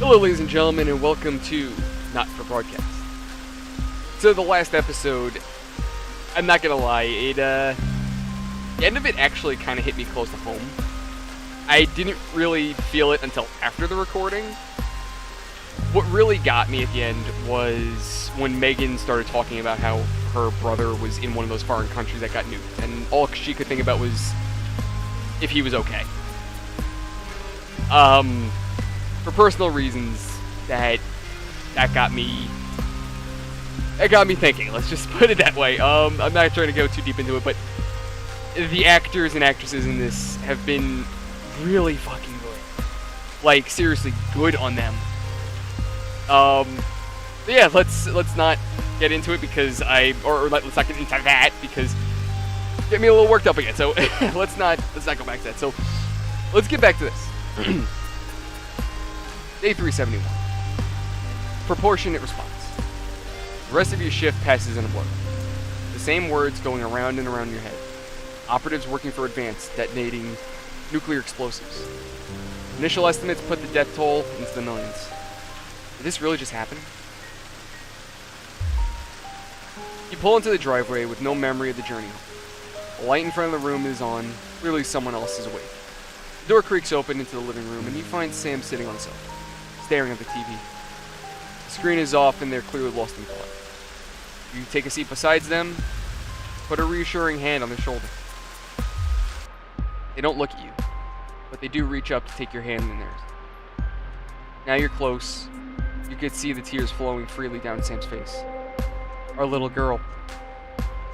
Hello, ladies and gentlemen, and welcome to Not for Broadcast. So, the last episode, I'm not gonna lie, the end of it actually kind of hit me close to home. I didn't really feel it until after the recording. What really got me at the end was when Megan started talking about how her brother was in one of those foreign countries that got nuked, and all she could think about was if he was okay. For personal reasons, that got me thinking. Let's just put it that way. I'm not trying to go too deep into it, but the actors and actresses in this have been really fucking good. Like, seriously, good on them. But yeah, let's not get into it because let's not get into that because get me a little worked up again. So let's not go back to that. So let's get back to this. Day 371. Proportionate response. The rest of your shift passes in a blur. The same words going around and around your head. Operatives working for Advance, detonating nuclear explosives. Initial estimates put the death toll into the millions. Did this really just happen? You pull into the driveway with no memory of the journey. The light in front of the room is on. Clearly someone else is awake. The door creaks open into the living room and you find Sam sitting on the sofa, staring at the TV. The screen is off and they're clearly lost in thought. You take a seat beside them, put a reassuring hand on their shoulder. They don't look at you, but they do reach up to take your hand in theirs. Now you're close. You can see the tears flowing freely down Sam's face. Our little girl.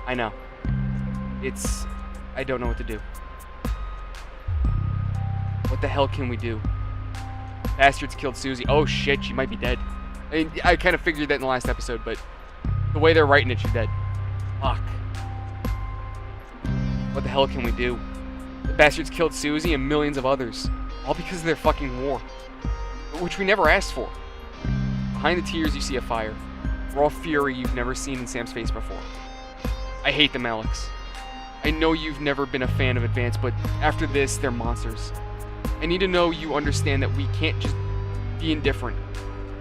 I know. I don't know what to do. What the hell can we do? Bastards killed Susie. Oh shit, she might be dead. I mean, I kind of figured that in the last episode, but the way they're writing it, she's dead. Fuck. What the hell can we do? The bastards killed Susie and millions of others. All because of their fucking war. Which we never asked for. Behind the tears, you see a fire. Raw fury you've never seen in Sam's face before. I hate them, Alex. I know you've never been a fan of Advance, but after this, they're monsters. I need to know you understand that we can't just be indifferent.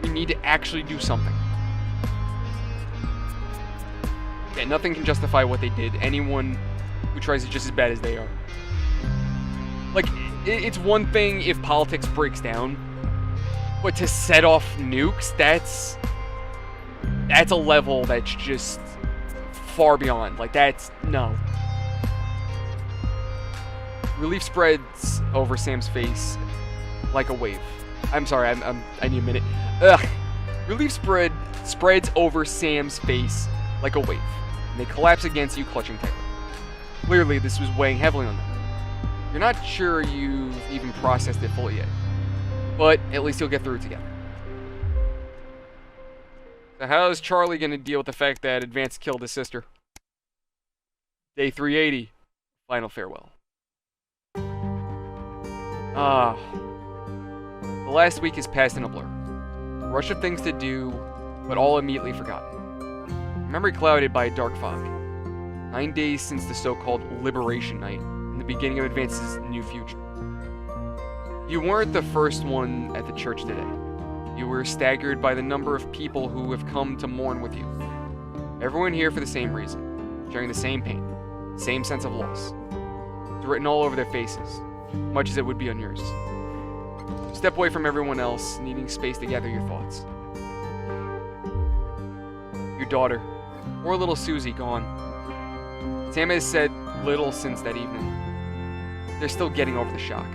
We need to actually do something. Yeah, nothing can justify what they did. Anyone who tries is just as bad as they are. Like, it's one thing if politics breaks down, but to set off nukes, that's a level that's just far beyond. Like, no. Relief spreads over Sam's face like a wave. I'm sorry, I need a minute. Ugh. Relief spreads over Sam's face like a wave, and they collapse against you, clutching tightly. Clearly, this was weighing heavily on them. You're not sure you've even processed it fully yet, but at least you'll get through it together. So how's Charlie gonna deal with the fact that Advance killed his sister? Day 380. Final farewell. The last week has passed in a blur. A rush of things to do, but all immediately forgotten. Memory clouded by a dark fog. 9 days since the so-called Liberation Night, and the beginning of Advance's new future. You weren't the first one at the church today. You were staggered by the number of people who have come to mourn with you. Everyone here for the same reason, sharing the same pain, same sense of loss. It's written all over their faces, much as it would be on yours. Step away from everyone else, needing space to gather your thoughts. Your daughter, poor little Susie, gone. Sam has said little since that evening. They're still getting over the shock.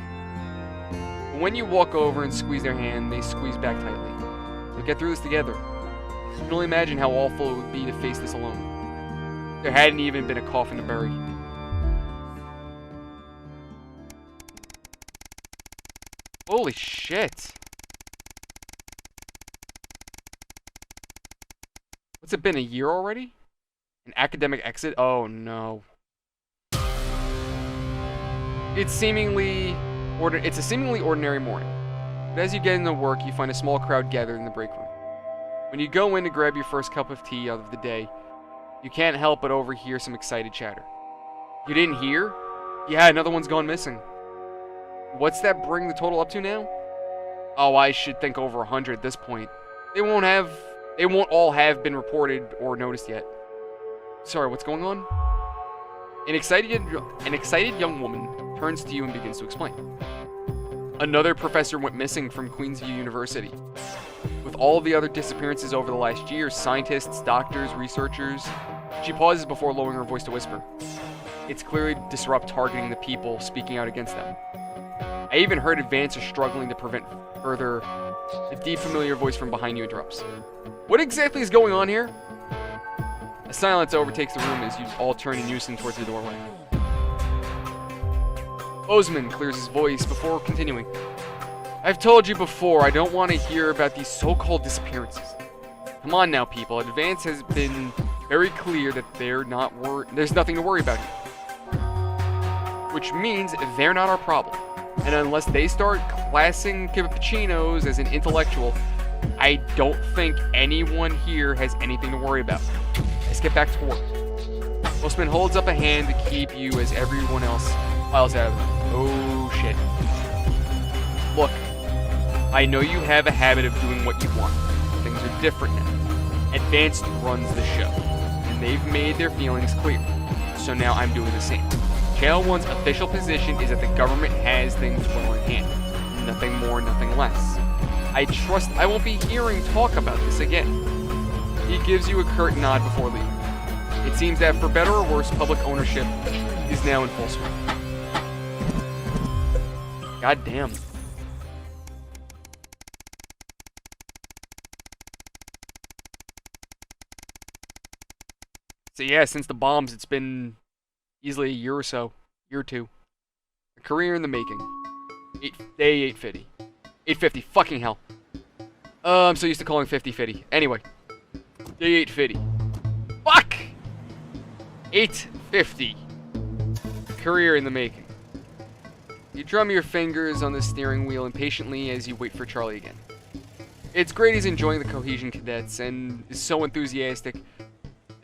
But when you walk over and squeeze their hand, they squeeze back tightly. You'll get through this together. You can only imagine how awful it would be to face this alone. There hadn't even been a coffin to bury. Holy shit. What's it been, a year already? An academic exit? Oh no. It's a seemingly ordinary morning. But as you get into work, you find a small crowd gathered in the break room. When you go in to grab your first cup of tea of the day, you can't help but overhear some excited chatter. You didn't hear? Yeah, another one's gone missing. What's that bring the total up to now? Oh, I should think over 100 at this point. They won't all have been reported or noticed yet. Sorry, what's going on? An excited young woman turns to you and begins to explain. Another professor went missing from Queensview University. With all of the other disappearances over the last year, scientists, doctors, researchers... She pauses before lowering her voice to whisper. It's clearly to disrupt targeting the people speaking out against them. I even heard Advance are struggling to prevent further... A deep, familiar voice from behind you interrupts. What exactly is going on here? A silence overtakes the room as you all turn in unison towards the doorway. Bozeman clears his voice before continuing. I've told you before, I don't want to hear about these so-called disappearances. Come on now, people. Advance has been very clear that there's nothing to worry about here. Which means they're not our problem. And unless they start classing cappuccinos as an intellectual, I don't think anyone here has anything to worry about. Let's get back to work. Bozeman holds up a hand to keep you as everyone else files out of them. Oh shit. Look, I know you have a habit of doing what you want. Things are different now. Advanced runs the show, and they've made their feelings clear. So now I'm doing the same. Channel 1's official position is that the government has things well in hand. Nothing more, nothing less. I trust I won't be hearing talk about this again. He gives you a curt nod before leaving. It seems that for better or worse, public ownership is now in full swing. God damn. So yeah, since the bombs, it's been easily a year or two. A career in the making. Day 850. 850, fucking hell. I'm so used to calling 50-50. Anyway. Day 850. Fuck! 850. Career in the making. You drum your fingers on the steering wheel impatiently as you wait for Charlie again. It's great he's enjoying the Cohesion Cadets and is so enthusiastic.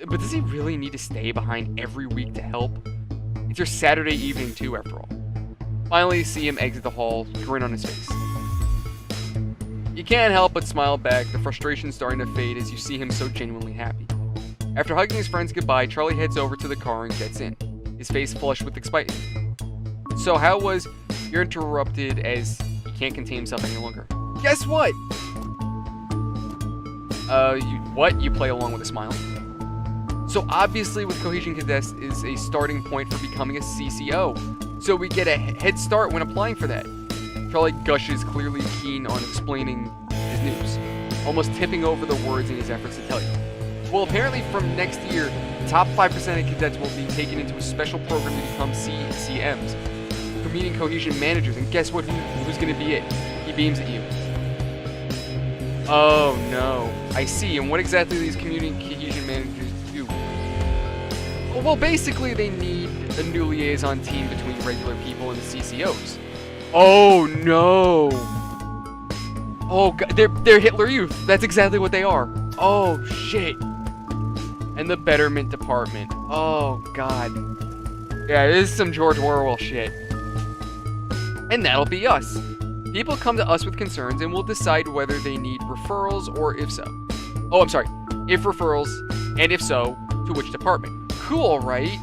But does he really need to stay behind every week to help? It's your Saturday evening too, after all. Finally, you see him exit the hall, grin on his face. You can't help but smile back, the frustration starting to fade as you see him so genuinely happy. After hugging his friends goodbye, Charlie heads over to the car and gets in, his face flushed with excitement. So how was... You're interrupted as he can't contain himself any longer. Guess what? You play along with a smile. So obviously with Cohesion Cadets is a starting point for becoming a CCO. So we get a head start when applying for that. Charlie gushes, clearly keen on explaining his news, almost tipping over the words in his efforts to tell you. Well, apparently from next year, the top 5% of cadets will be taken into a special program to become CCMs, community cohesion managers, and guess what? Who's going to be it? He beams at you. Oh no, I see. And what exactly do these community cohesion managers do? Well, basically they need a new liaison team between regular people and the CCOs. Oh no! Oh god, they're Hitler Youth. That's exactly what they are. Oh shit! And the Betterment Department. Oh god. Yeah, this is some George Orwell shit. And that'll be us. People come to us with concerns and we'll decide whether they need referrals or if so. Oh, I'm sorry. If referrals, and if so, to which department. Cool, right?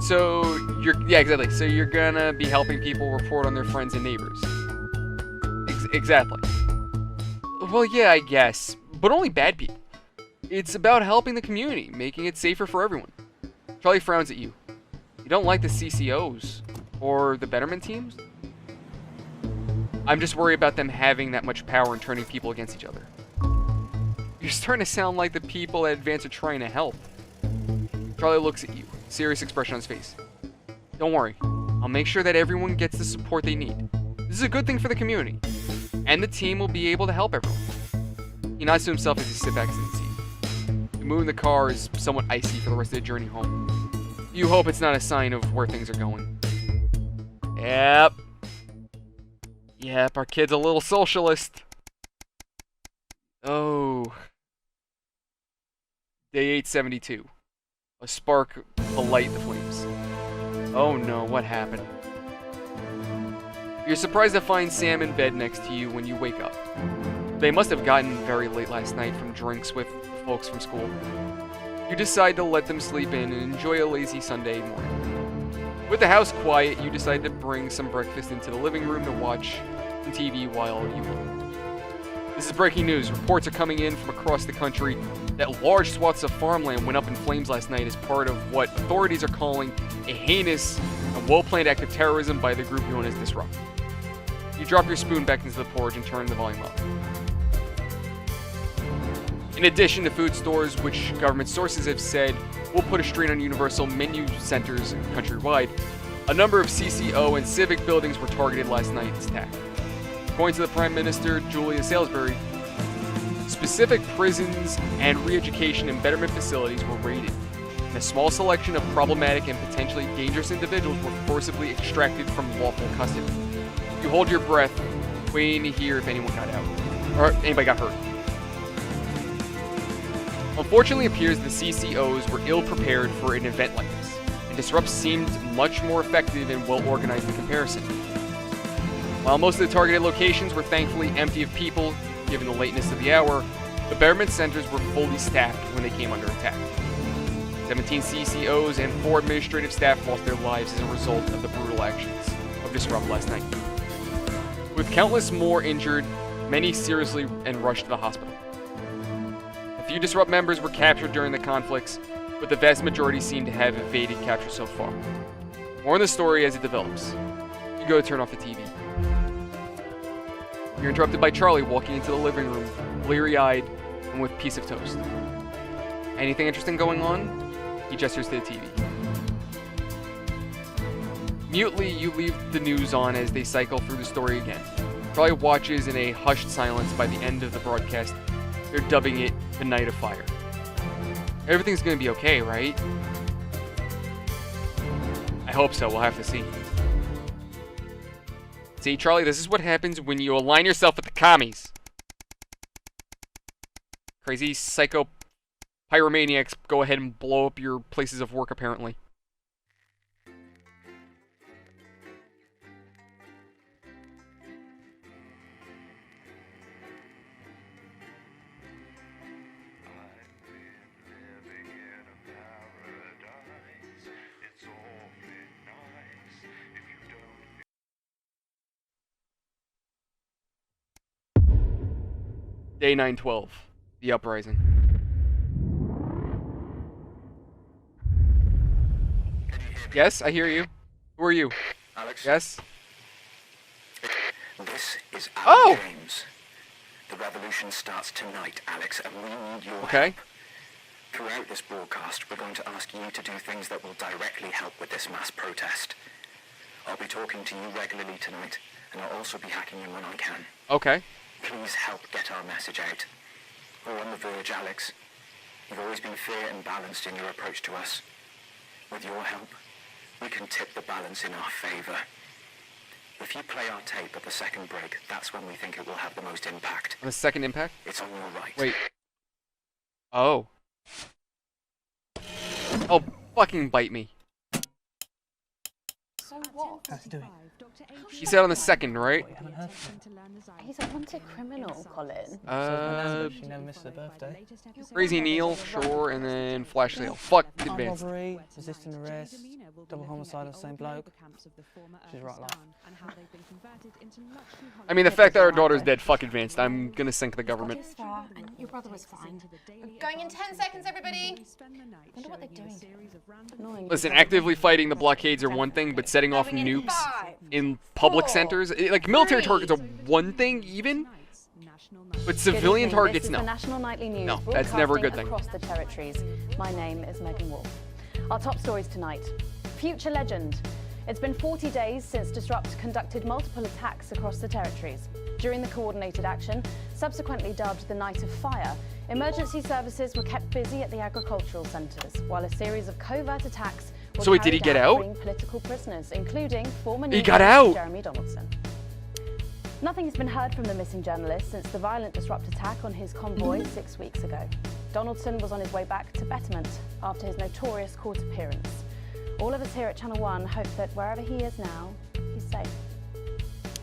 So, yeah, exactly. So you're gonna be helping people report on their friends and neighbors. Exactly. Well, yeah, I guess. But only bad people. It's about helping the community, making it safer for everyone. Charlie frowns at you. You don't like the CCOs? Or the Betterment teams? I'm just worried about them having that much power and turning people against each other. You're starting to sound like the people at Advance are trying to help. Charlie looks at you, serious expression on his face. Don't worry, I'll make sure that everyone gets the support they need. This is a good thing for the community, and the team will be able to help everyone. He nods to himself as he sits back in the seat. The mood in the car is somewhat icy for the rest of the journey home. You hope it's not a sign of where things are going. Yep, our kid's a little socialist. Oh. Day 872. A spark will light the flames. Oh no, what happened? You're surprised to find Sam in bed next to you when you wake up. They must have gotten very late last night from drinks with folks from school. You decide to let them sleep in and enjoy a lazy Sunday morning. With the house quiet, you decide to bring some breakfast into the living room to watch some TV while you eat. This is breaking news. Reports are coming in from across the country that large swaths of farmland went up in flames last night as part of what authorities are calling a heinous and well-planned act of terrorism by the group known as Disrupt. You drop your spoon back into the porridge and turn the volume up. In addition to food stores, which government sources have said will put a strain on universal menu centers countrywide, a number of CCO and civic buildings were targeted last night's attack. According to the Prime Minister, Julia Salisbury, specific prisons and re-education and betterment facilities were raided, and a small selection of problematic and potentially dangerous individuals were forcibly extracted from lawful custody. You hold your breath, waiting to hear if anyone got out, or anybody got hurt. Unfortunately, it appears the CCOs were ill-prepared for an event like this, and Disrupt seemed much more effective and well-organized in comparison. While most of the targeted locations were thankfully empty of people, given the lateness of the hour, the betterment centers were fully staffed when they came under attack. 17 CCOs and 4 administrative staff lost their lives as a result of the brutal actions of Disrupt last night. With countless more injured, many seriously and rushed to the hospital. A few Disrupt members were captured during the conflicts, but the vast majority seem to have evaded capture so far. More on the story as it develops. You go to turn off the TV. You're interrupted by Charlie walking into the living room, bleary-eyed and with a piece of toast. Anything interesting going on? He gestures to the TV. Mutely, you leave the news on as they cycle through the story again. Charlie watches in a hushed silence. By the end of the broadcast, they're dubbing it the Night of Fire. Everything's gonna be okay, right? I hope so, we'll have to see. See, Charlie, this is what happens when you align yourself with the commies. Crazy psycho pyromaniacs go ahead and blow up your places of work, apparently. Day 912, the uprising. Yes, I hear you. Who are you? Alex? Yes? This is Oh! James. The revolution starts tonight, Alex, and we need your Okay. help. Throughout this broadcast, we're going to ask you to do things that will directly help with this mass protest. I'll be talking to you regularly tonight, and I'll also be hacking in when I can. Okay. Please help get our message out. We're on the verge, Alex. You've always been fair and balanced in your approach to us. With your help, we can tip the balance in our favor. If you play our tape at the second break, that's when we think it will have the most impact. On the second impact? It's on your right. Wait. Oh. Oh, fucking bite me. So what? How's he doing? He said on the second, right? He's a wanted criminal, Colin. She never misses her birthday. Crazy Neil, sure, and then Flash Sale. Fuck Armed advanced. robbery, resisting arrest, double homicide of the same bloke. She's right life. I mean, the fact that our daughter's dead, fuck advanced. I'm gonna sink the government. This far, and your brother was fine. We're going in 10 seconds, everybody. Wonder what they're doing. Annoying. Listen, actively fighting the blockades are one thing, but setting off nukes in public centers, like military targets are one thing even, but civilian targets, This is no. the National Nightly News, No, that's never a good thing. across the territories. My name is Megan Wolf. Our top stories tonight. Future legend. It's been 40 days since Disrupt conducted multiple attacks across the territories. During the coordinated action, subsequently dubbed the Night of Fire, emergency services were kept busy at the agricultural centres, while a series of covert attacks were So wait, did he carried get out out? freeing political prisoners, including former He News got Host out! Jeremy Donaldson. Nothing has been heard from the missing journalist since the violent Disrupt attack on his convoy 6 weeks ago. Donaldson was on his way back to Betterment after his notorious court appearance. All of us here at Channel 1 hope that wherever he is now, he's safe.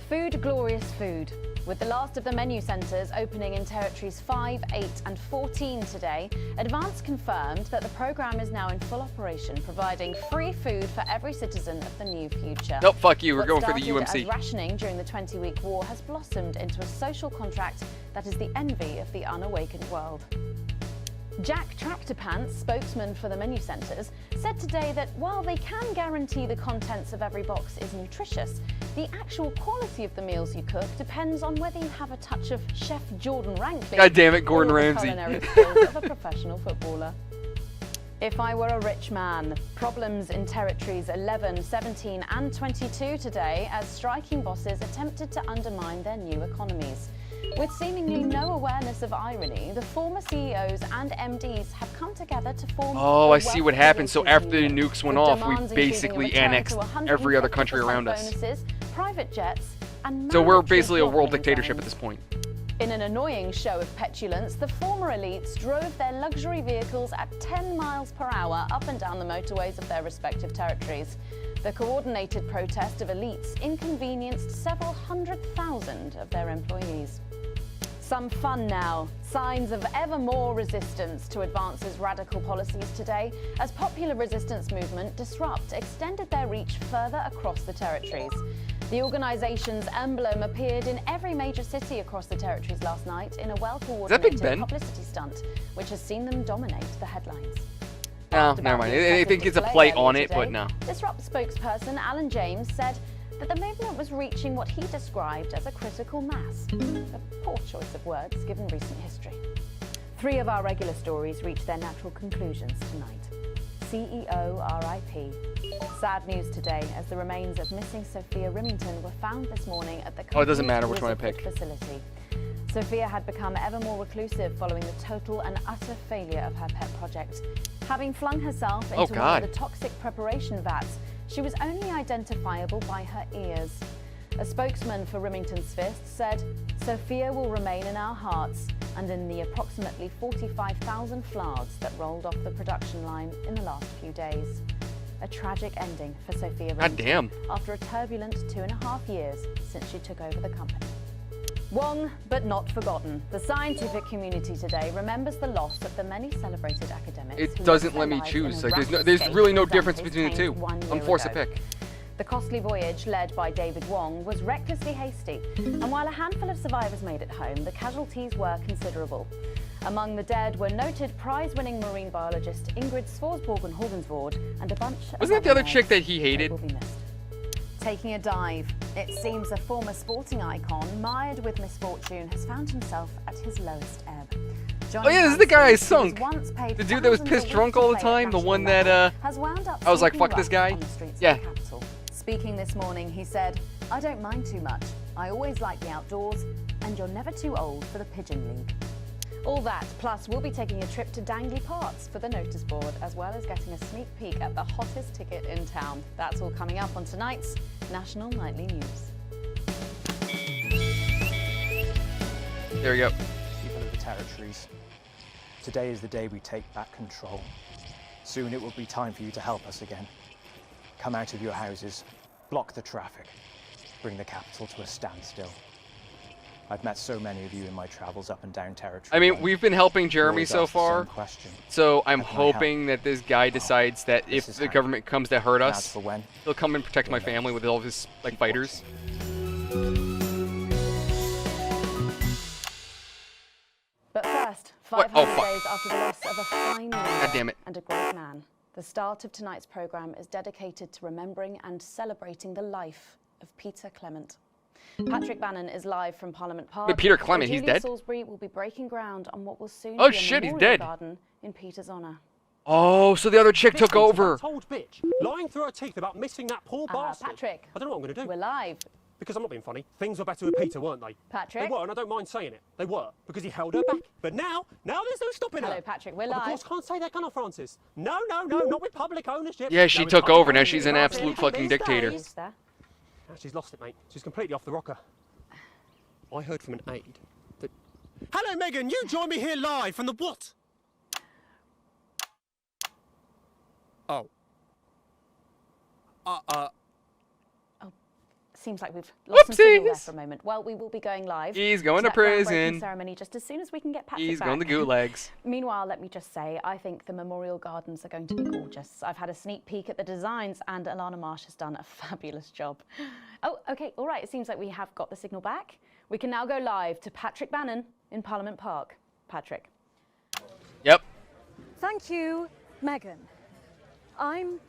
Food, glorious food. With the last of the menu centres opening in territories 5, 8 and 14 today, Advance confirmed that the programme is now in full operation, providing free food for every citizen of the new future. Nope, fuck you, we're What going for the started UMC. as rationing during the 20-week war has blossomed into a social contract that is the envy of the unawakened world. Jack Tractorpants, spokesman for the menu centres, said today that while they can guarantee the contents of every box is nutritious, the actual quality of the meals you cook depends on whether you have a touch of Chef Jordan Rankley God damn it, Gordon or the Ramsay. culinary skills of a professional footballer. If I were a rich man, problems in territories 11, 17 and 22 today as striking bosses attempted to undermine their new economies. With seemingly no awareness of irony, the former CEOs and MDs have come together to form Oh, the I see Wealth what happened. So Creators after the Union, nukes went with off, we demands including basically a return annexed to every other country 150% around us. bonuses, private jets, and So we're mandatory basically a world slaughtering dictatorship at zones. this point. In an annoying show of petulance, the former elites drove their luxury vehicles at 10 miles per hour up and down the motorways of their respective territories. The coordinated protest of elites inconvenienced several 100,000 of their employees. Some fun now. Signs of ever more resistance to Advance's radical policies today as popular resistance movement Disrupt extended their reach further across the territories. The organisation's emblem appeared in every major city across the territories last night in a Big well-coordinated Ben? publicity stunt, which has seen them dominate the headlines. No, Asked never about mind. the I impressive think it's a display play earlier on it, but today, no. Disrupt spokesperson Alan James said that the movement was reaching what he described as a critical mass. A poor choice of words given recent history. 3 of our regular stories reach their natural conclusions tonight. CEO RIP. Sad news today as the remains of missing Sophia Rimington were found this morning at the Oh, it doesn't matter company's which one I Wizardwood pick. facility. Sophia had become ever more reclusive following the total and utter failure of her pet project. Having flung herself into one God. of the toxic preparation vats, she was only identifiable by her ears. A spokesman for Rimington's Fist said, "Sophia will remain in our hearts and in the approximately 45,000 flards that rolled off the production line in the last few days." A tragic ending for Sophia God Rimington damn. after a turbulent 2.5 years since she took over the company. Wrong, but not forgotten. The scientific community today remembers the loss of the many celebrated academics. It who doesn't lost let their me lives choose. in a Like, rapid there's escape really no from difference Dante's between the two. Caves 1 year I'm forced to ago. pick. The costly voyage, led by David Wong, was recklessly hasty, and while a handful of survivors made it home, the casualties were considerable. Among the dead were noted prize-winning marine biologist Ingrid Svorsborg Horgensvoord and a bunch of Wasn't that the other nerds. chick that he They hated? will be missed. Taking a dive, it seems a former sporting icon mired with misfortune has found himself at his lowest ebb. Oh yeah, this is the guy I sunk. Once paid The dude that was thousands a pissed week drunk to all the play at time, the national one that, level, has wound up I was like, smoking fuck this rough guy. on the streets Yeah. of the capital. Speaking this morning, he said, "I don't mind too much. I always like the outdoors, and you're never too old for the Pigeon League." All that, plus we'll be taking a trip to Dangley Parts for the notice board, as well as getting a sneak peek at the hottest ticket in town. That's all coming up on tonight's National Nightly News. There we go. People of the territories. Today is the day we take back control. Soon it will be time for you to help us again. Come out of your houses, block the traffic, bring the capital to a standstill. I've met so many of you in my travels up and down territory. I mean, we've been helping Jeremy Always so ask the same far, question. so I'm How can I help? hoping that this guy decides that if This is the how. government comes to hurt And as us, for when, he'll come and protect my family with all of his, like, keep fighters. But first, What? 500 Oh, fuck. days after the loss of a fine God leader damn it. and a great man, the start of tonight's programme is dedicated to remembering and celebrating the life of Peter Clement. Patrick Bannon is live from Parliament Park. Wait, Peter where Clement, he's Julia dead? Salisbury will be breaking ground on what will soon Oh, be a shit, he's memorial dead. garden in Peter's honour. Oh, so the other chick took over. That old bitch lying through her teeth about missing that poor bastard. Patrick. I don't know what I'm going to We're do. live. Because I'm not being funny. Things were better with Peter, weren't they? Patrick. They were, and I don't mind saying it. They were, because he held her back. But now there's no stopping her. Hello, Patrick, we're Of live. course, can't say that, can I, Francis? No, not with public ownership. Yeah, she No, with took public over. Now ownership. she's an Can't absolute say fucking these dictator. days. Is there? Now she's lost it, mate. She's completely off the rocker. I heard from an aide that... Hello, Megan. You join me here live from the what? Oh. seems like we've lost some signal there Whoopsies. for a moment. Well, we will be going live. He's going to that groundbreaking prison. ceremony just as soon as we can get Patrick He's back. going to gulags. Meanwhile, let me just say, I think the memorial gardens are going to be gorgeous. I've had a sneak peek at the designs, and Alana Marsh has done a fabulous job. Oh, okay, all right. It seems like we have got the signal back. We can now go live to Patrick Bannon in Parliament Park. Patrick. Yep. Thank you, Megan. I'm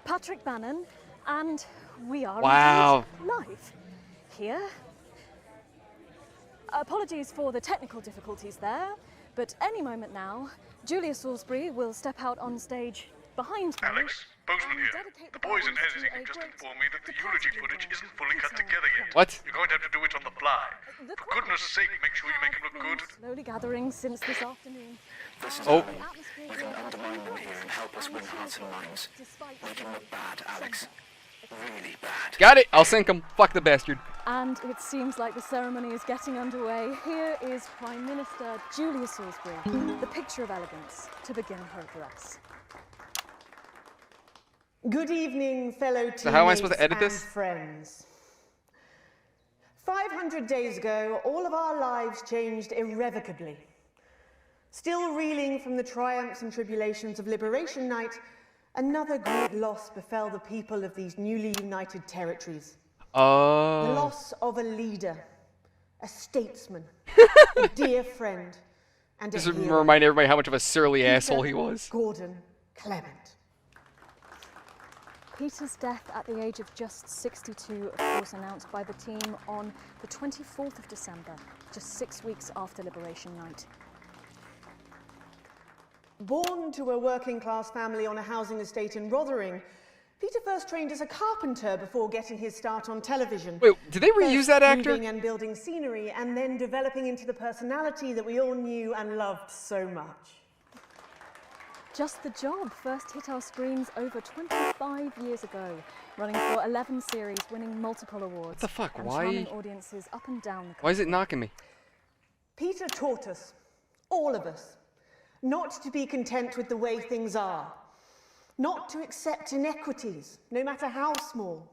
Patrick Bannon, and we are Wow. indeed live here. Apologies for the technical difficulties there, but any moment now, Julia Salisbury will step out on stage behind me. Alex, Bozeman and here. dedicate The boys in balance to editing a have just great informed me that the eulogy departure footage for isn't fully cut Peter together yet. What? You're going to have to do it on the fly. The For crowd goodness sake, make sure you make him have look been good. slowly gathering since this afternoon. This is Oh. Ellie. You can undermine them here and help us win hearts and minds. Make him look bad, Alex. Really bad. Got it. I'll sink him. Fuck the bastard. And it seems like the ceremony is getting underway. Here is Prime Minister Julia Salisbury, the picture of elegance, to begin her address. Good evening, fellow teammates So how am I supposed to edit and this? friends. 500 days ago, all of our lives changed irrevocably. Still reeling from the triumphs and tribulations of Liberation Night, another great loss befell the people of these newly united territories. The Oh. loss of a leader, a statesman, a dear friend, and a Just hero. remind everybody how much of a surly asshole he Peter was. Gordon Clement. Peter's death at the age of just 62, of course, announced by the team on the 24th of December, just 6 weeks after Liberation Night. Born to a working-class family on a housing estate in Rotherham, Peter first trained as a carpenter before getting his start on television. Wait, did they reuse First that actor? moving and building scenery, and then developing into the personality that we all knew and loved so much. Just the Job first hit our screens over 25 years ago, running for 11 series, winning multiple awards. What the fuck? And Why? charming audiences up and down the country. Why is it knocking me? Peter taught us, all of us, not to be content with the way things are, not to accept inequities, no matter how small.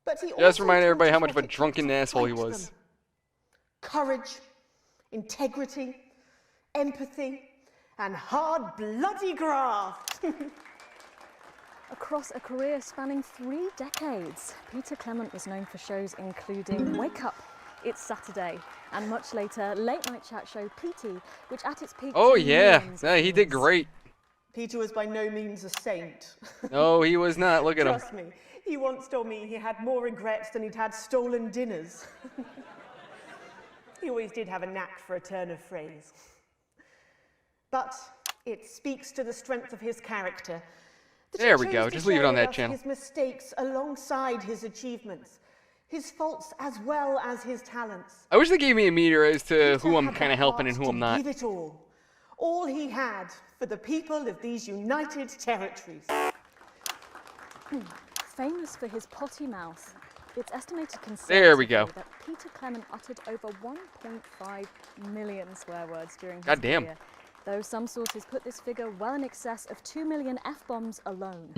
But he Just also remind everybody taught how us much of what a it took drunken to asshole he fight was. them. Courage, integrity, empathy, and hard, bloody graft. Across a career spanning 3 decades, Peter Clement was known for shows including Wake Up, It's Saturday, and much later, late night chat show PT, which at its peak... Oh drew yeah, millions yeah, of he did viewers. great. Peter was by no means a saint. No, he was not. Look at him. Trust me, he once told me he had more regrets than he'd had stolen dinners. He always did have a knack for a turn of phrase. But it speaks to the strength of his character. that he There we chose go, to just leave it share on with that us channel. His mistakes alongside his achievements, his faults as well as his talents. I wish they gave me a meter as to Peter who I'm had the kind of helping and heart who I'm to not. Give it all he had for the people of these united territories. Famous for his potty mouth, it's estimated There we go. that Peter Clement uttered over 1.5 million swear words during his Goddamn. career, though some sources put this figure well in excess of 2 million F-bombs alone.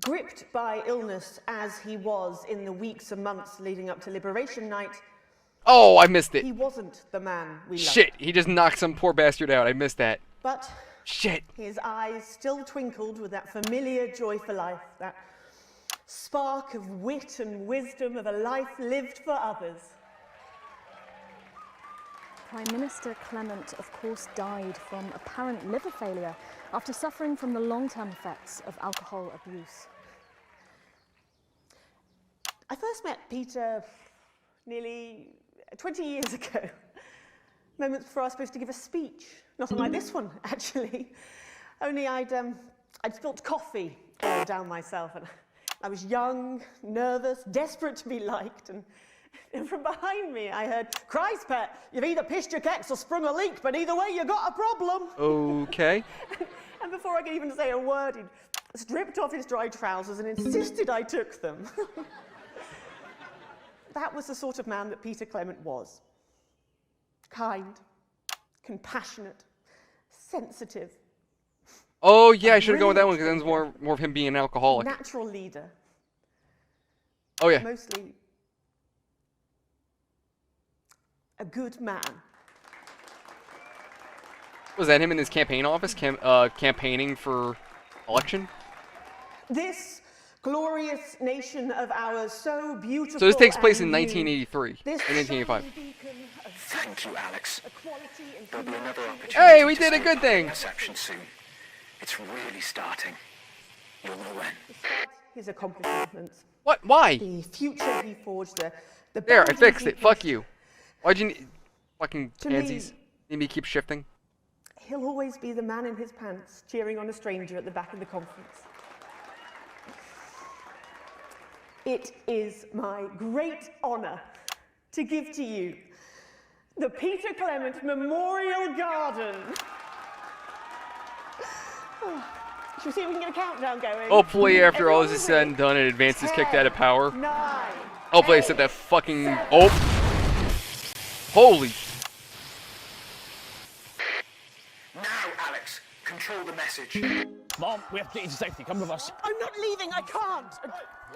Gripped by illness as he was in the weeks and months leading up to Liberation Night, Oh, I missed he it. wasn't the man we loved. Shit, he just knocked some poor bastard out. I missed that. But Shit. his eyes still twinkled with that familiar joy for life, that spark of wit and wisdom of a life lived for others. Prime Minister Clement, of course, died from apparent liver failure after suffering from the long-term effects of alcohol abuse. I first met Peter nearly 20 years ago, moments before I was supposed to give a speech. Not unlike this one, actually. Only I'd spilt coffee all down myself, and I was young, nervous, desperate to be liked, and from behind me I heard, "Christ, pet, you've either pissed your kecks or sprung a leak, but either way you got a problem." Okay. And before I could even say a word, he'd stripped off his dry trousers and insisted I took them. That was the sort of man that Peter Clement was. Kind, compassionate, sensitive, Oh yeah, I should have gone with that one because then it's more of him being an alcoholic. natural leader, Oh yeah. Mostly a good man. Was that him in his campaign office, campaigning for election? This glorious nation of ours, so beautiful. So this takes place in and new. 1983 or 1985. Thank you, Alex. There'll be another opportunity. Hey, we to did a speak good about thing. Reception soon. It's really starting. You'll know when. His accomplishments. What? Why? The future he forged. The There, I boundaries fixed he it. Fuck pushed. you. Why'd you need... Fucking To me- pansies. Need me to keep shifting? He'll always be the man in his pants cheering on a stranger at the back of the conference. It is my great honour to give to you the Peter Clement Memorial Garden. Shall we see if we can get a countdown going? Hopefully, after all Everyone this is said and done and Advance is kicked out of power. 9, Hopefully, I said that fucking... Oh! Holy... Now, Alex, control the message. Mom, we have to get you to safety. Come with us. I'm not leaving, I can't.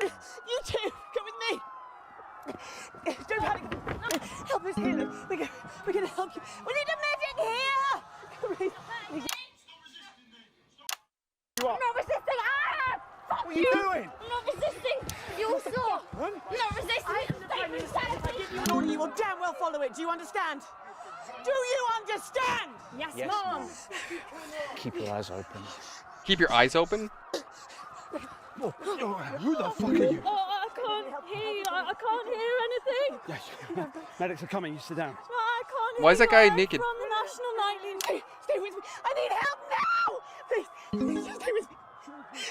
You two, come with me. Don't panic. Help us here. Look. We're gonna help you. We need a medic here. Come with me. You are. I'm not resisting! Ah! Fuck What are you doing? I'm not resisting! You saw! I'm not resisting! Take brutality! I give you an order, you will damn well follow it. Do you understand? Do you understand? Yes, Yes, Mom! Keep your eyes open. Keep your eyes open? Oh, who the fuck are you? Oh, I can't hear you. I can't hear anything. Yes. Medics are coming. You sit down. No, I can't hear Why is that guy you. I'm naked? From the National Nightly. Stay with me. I need help now. Please, just stay with me.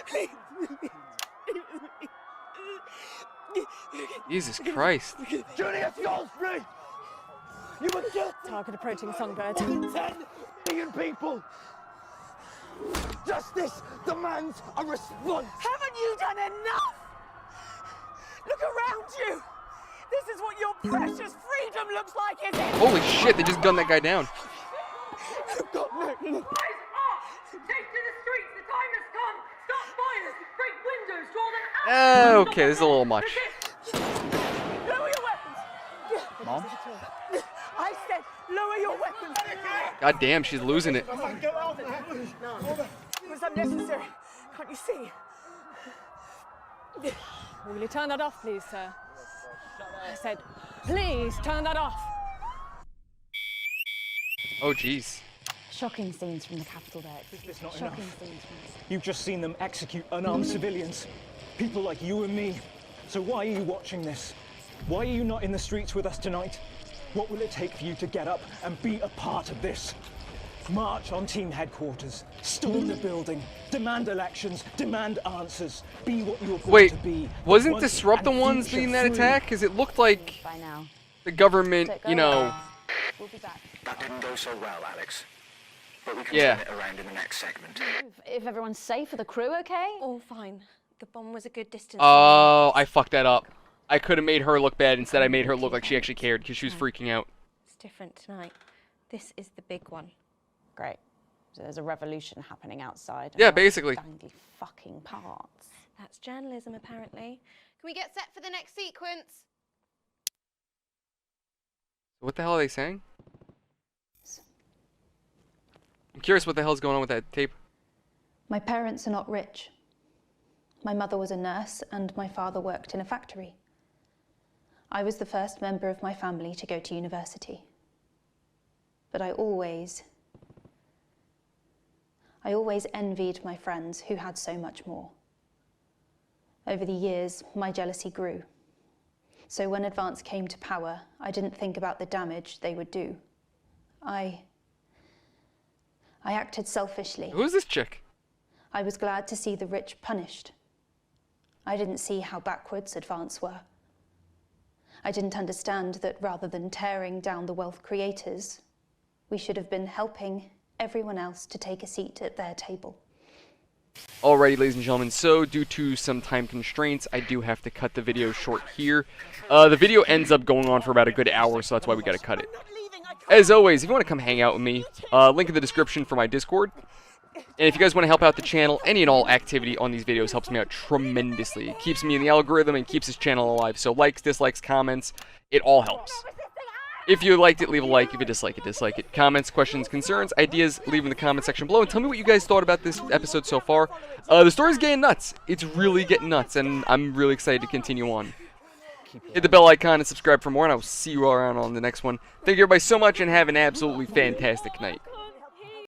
Please. Jesus Christ. Julius Goldsbury! You were just Target approaching Songbird. 10 million people! Justice demands a response! Haven't you done enough? Look around you. This is what your precious freedom looks like, is it? Holy shit, they just gunned that guy down. God, no. Eyes off! Take to the streets, the time has come! Stop fires! Break windows, draw them out! Okay, this is a little much. Lower your weapons! Mom? I said, lower your weapons! God damn, she's losing it. No. It was unnecessary. Can't you see? Will you turn that off, please, sir? I said, please turn that off. Oh, jeez. Shocking scenes from the Capitol there. It's not Shocking enough. scenes from this. You've just seen them execute unarmed civilians. People like you and me. So why are you watching this? Why are you not in the streets with us tonight? What will it take for you to get up and be a part of this? March on team headquarters, storm the building, demand elections, demand answers, be what you're born Wait, to be. wasn't Once Disrupt the and ones future leading that free. attack? Because it looked like By now. the government, you know... We'll be back. That didn't go so well, Alex. But we can Yeah. turn it around in the next segment. If everyone's safe, are the crew okay? All fine. The bomb was a good distance. Oh, I fucked that up. I could have made her look bad. Instead, I made her look like she actually cared because she was freaking out. It's different tonight. This is the big one. Great. So there's a revolution happening outside. Yeah, and lots of basically. Dangly fucking parts. That's journalism, apparently. Can we get set for the next sequence? What the hell are they saying? I'm curious what the hell's going on with that tape. My parents are not rich. My mother was a nurse and my father worked in a factory. I was the first member of my family to go to university. But I always envied my friends who had so much more. Over the years, my jealousy grew. So when Advance came to power, I didn't think about the damage they would do. I acted selfishly. Who is this chick? I was glad to see the rich punished. I didn't see how backwards Advance were. I didn't understand that rather than tearing down the wealth creators, we should have been helping everyone else to take a seat at their table. Alrighty, ladies and gentlemen, so due to some time constraints, I do have to cut the video short here. The video ends up going on for about a good hour, so that's why we gotta cut it. As always, if you want to come hang out with me, link in the description for my Discord. And if you guys want to help out the channel, any and all activity on these videos helps me out tremendously. It keeps me in the algorithm and keeps this channel alive. So likes, dislikes, comments, it all helps. If you liked it, leave a like. If you dislike it, dislike it. Comments, questions, concerns, ideas, leave in the comment section below. And tell me what you guys thought about this episode so far. The story's getting nuts. It's really getting nuts, and I'm really excited to continue on. Hit the bell icon and subscribe for more, and I will see you all around on the next one. Thank you everybody so much, and have an absolutely fantastic night.